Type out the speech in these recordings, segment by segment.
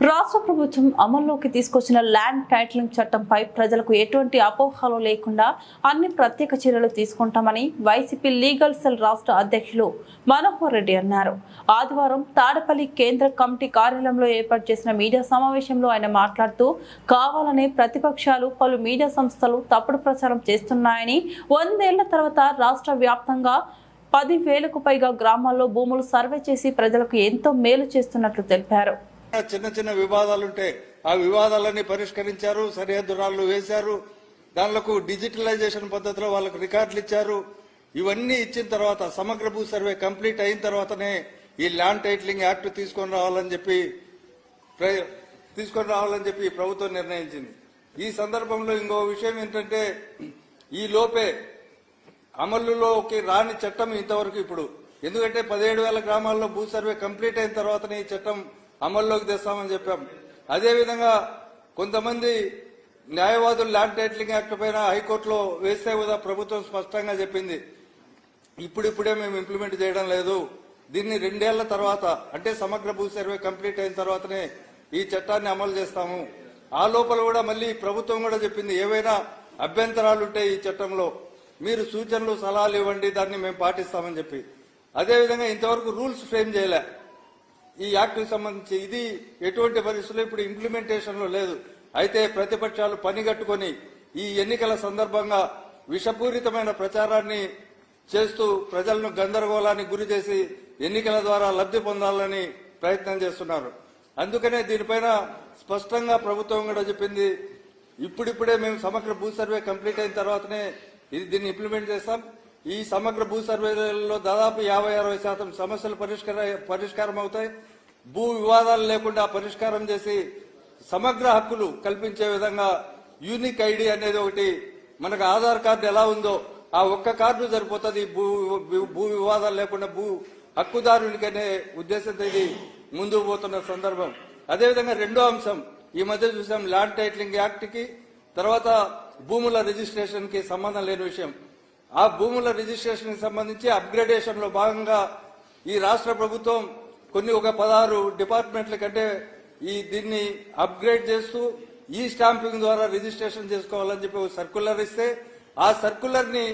రాష్ట్ర ప్రభుత్వం అమల్లోకి తీసుకొచ్చిన ల్యాండ్ టైటిలింగ్ చట్టంపై ప్రజలకు ఎటువంటి అపోహలు లేకుండా అన్ని ప్రత్యేక చర్యలు తీసుకుంటామని వైసీపీ లీగల్ సెల్ రాష్ట్ర అధ్యక్షులు మనోహర్ రెడ్డి అన్నారు. ఆదివారం తాడపల్లి కేంద్ర కమిటీ కార్యాలయంలో ఏర్పాటు చేసిన మీడియా సమావేశంలో ఆయన మాట్లాడుతూ కావాలనే ప్రతిపక్షాలు పలు మీడియా సంస్థలు తప్పుడు ప్రచారం చేస్తున్నాయని, 100 ఏళ్ల తర్వాత రాష్ట్ర వ్యాప్తంగా 10,000కు పైగా గ్రామాల్లో భూములు సర్వే చేసి ప్రజలకు ఎంతో మేలు చేస్తున్నట్లు తెలిపారు. చిన్న చిన్న వివాదాలుంటే ఆ వివాదాలన్నీ పరిష్కరించారు, సరిహద్దు రాళ్లు వేశారు, దానిలకు డిజిటలైజేషన్ పద్ధతిలో వాళ్ళకు రికార్డులు ఇచ్చారు. ఇవన్నీ ఇచ్చిన తర్వాత సమగ్ర భూ సర్వే కంప్లీట్ అయిన తర్వాతనే ఈ ల్యాండ్ టైటిలింగ్ యాక్ట్ తీసుకొని రావాలని చెప్పి ప్రభుత్వం నిర్ణయించింది. ఈ సందర్భంలో ఇంకో విషయం ఏంటంటే, ఈ లోపే అమలులోకి రాని చట్టం ఇంతవరకు ఇప్పుడు, ఎందుకంటే 17,000 గ్రామాల్లో భూ సర్వే కంప్లీట్ అయిన తర్వాతనే ఈ చట్టం అమల్లోకి తెస్తామని చెప్పాం. అదేవిధంగా కొంతమంది న్యాయవాదులు ల్యాండ్ టైటిలింగ్ యాక్ట్ పైన హైకోర్టులో వేస్తే కూడా ప్రభుత్వం స్పష్టంగా చెప్పింది, ఇప్పుడిప్పుడే మేము ఇంప్లిమెంట్ చేయడం లేదు, దీన్ని 2 ఏళ్ల తర్వాత అంటే సమగ్ర భూ సర్వే కంప్లీట్ అయిన తర్వాతనే ఈ చట్టాన్ని అమలు చేస్తాము. ఆ లోపల కూడా మళ్ళీ ప్రభుత్వం కూడా చెప్పింది, ఏవైనా అభ్యంతరాలుంటే ఈ చట్టంలో మీరు సూచనలు సలహాలు ఇవ్వండి, దాన్ని మేము పాటిస్తామని చెప్పి. అదేవిధంగా ఇంతవరకు రూల్స్ ఫ్రేమ్ చేయలే ఈ యాక్ట్ సంబంధించి. ఇది ఎటువంటి పరిస్థితుల్లో ఇప్పుడు ఇంప్లిమెంటేషన్ లో లేదు. అయితే ప్రతిపక్షాలు పనిగట్టుకుని ఈ ఎన్నికల సందర్భంగా విషపూరితమైన ప్రచారాన్ని చేస్తూ ప్రజలను గందరగోళానికి గురి చేసి ఎన్నికల ద్వారా లబ్ధి పొందాలని ప్రయత్నం చేస్తున్నారు. అందుకనే దీనిపైన స్పష్టంగా ప్రభుత్వం కూడా చెప్పింది, ఇప్పుడిప్పుడే మేము సమగ్ర భూ సర్వే కంప్లీట్ అయిన తర్వాతనే దీన్ని ఇంప్లిమెంట్ చేస్తాం. ఈ సమగ్ర భూ సర్వేలో దాదాపు 50-60% సమస్యలు పరిష్కారం అవుతాయి. భూ వివాదాలు లేకుండా పరిష్కారం చేసి సమగ్ర హక్కులు కల్పించే విధంగా యూనిక్ ఐడి అనేది ఒకటి, మనకు ఆధార్ కార్డు ఎలా ఉందో ఆ ఒక్క కార్డు సరిపోతుంది భూ వివాదాలు లేకుండా భూ హక్కుదారునికి అనే ఉద్దేశంతో ఇది ముందుకు పోతున్న సందర్భం. అదేవిధంగా రెండో అంశం, ఈ మధ్య చూసాం ల్యాండ్ టైటిలింగ్ యాక్ట్ కి తర్వాత భూముల రిజిస్ట్రేషన్ కి సంబంధం లేని విషయం. ఆ భూముల రిజిస్ట్రేషన్ కి సంబంధించి అప్గ్రేడేషన్ లో భాగంగా ఈ రాష్ట్ర ప్రభుత్వం ఒక 16 డిపార్ట్మెంట్ల కంటే దీన్ని అప్గ్రేడ్ చేస్తూ ఈ స్టాంపింగ్ ద్వారా రిజిస్ట్రేషన్ చేసుకోవాలని చెప్పి ఒక సర్కులర్ ఇస్తే, ఆ సర్కులర్ ని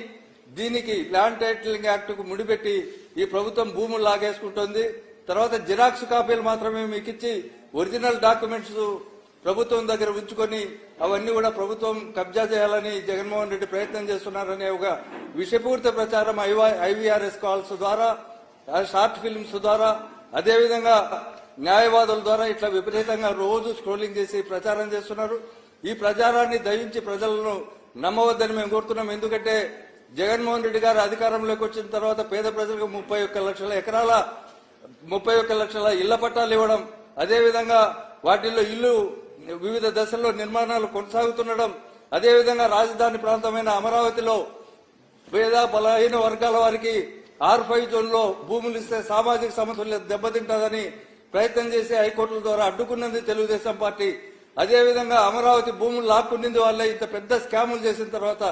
దీనికి ల్యాండ్ టైటిలింగ్ యాక్ట్ కు ముడిపెట్టి ఈ ప్రభుత్వం భూములు లాగేసుకుంటోంది. తర్వాత జిరాక్స్ కాపీలు మాత్రమే మీకు ఇచ్చి ఒరిజినల్ డాక్యుమెంట్స్ ప్రభుత్వం దగ్గర ఉంచుకొని అవన్నీ కూడా ప్రభుత్వం కబ్జా చేయాలని జగన్మోహన్ రెడ్డి ప్రయత్నం చేస్తున్నారనే ఒక విషపూరిత ప్రచారం IVRS కాల్స్ ద్వారా, షార్ట్ ఫిల్మ్స్ ద్వారా, అదేవిధంగా న్యాయవాదుల ద్వారా ఇట్లా విపరీతంగా రోజు స్క్రోలింగ్ చేసి ప్రచారం చేస్తున్నారు. ఈ ప్రచారాన్ని దయించి ప్రజలను నమ్మవద్దని మేము కోరుతున్నాం. ఎందుకంటే జగన్మోహన్ రెడ్డి గారు అధికారంలోకి వచ్చిన తర్వాత పేద ప్రజలకు 31 లక్షల ఎకరాల 31 లక్షల ఇళ్ల పట్టాలు ఇవ్వడం, అదేవిధంగా వాటిల్లో ఇల్లు వివిధ దశల్లో నిర్మాణాలు కొనసాగుతుండడం, అదేవిధంగా రాజధాని ప్రాంతమైన అమరావతిలో పేద బలహీన వర్గాల వారికి R5 జోన్ లో భూములు ఇస్తే సామాజిక సమతుల్యత దెబ్బతింటుందని ప్రయత్నం చేసి హైకోర్టుల ద్వారా అడ్డుకున్నది తెలుగుదేశం పార్టీ. అదేవిధంగా అమరావతి భూములు లాక్కునింది వాళ్ళే ఇంత పెద్ద స్కాములు చేసిన తర్వాత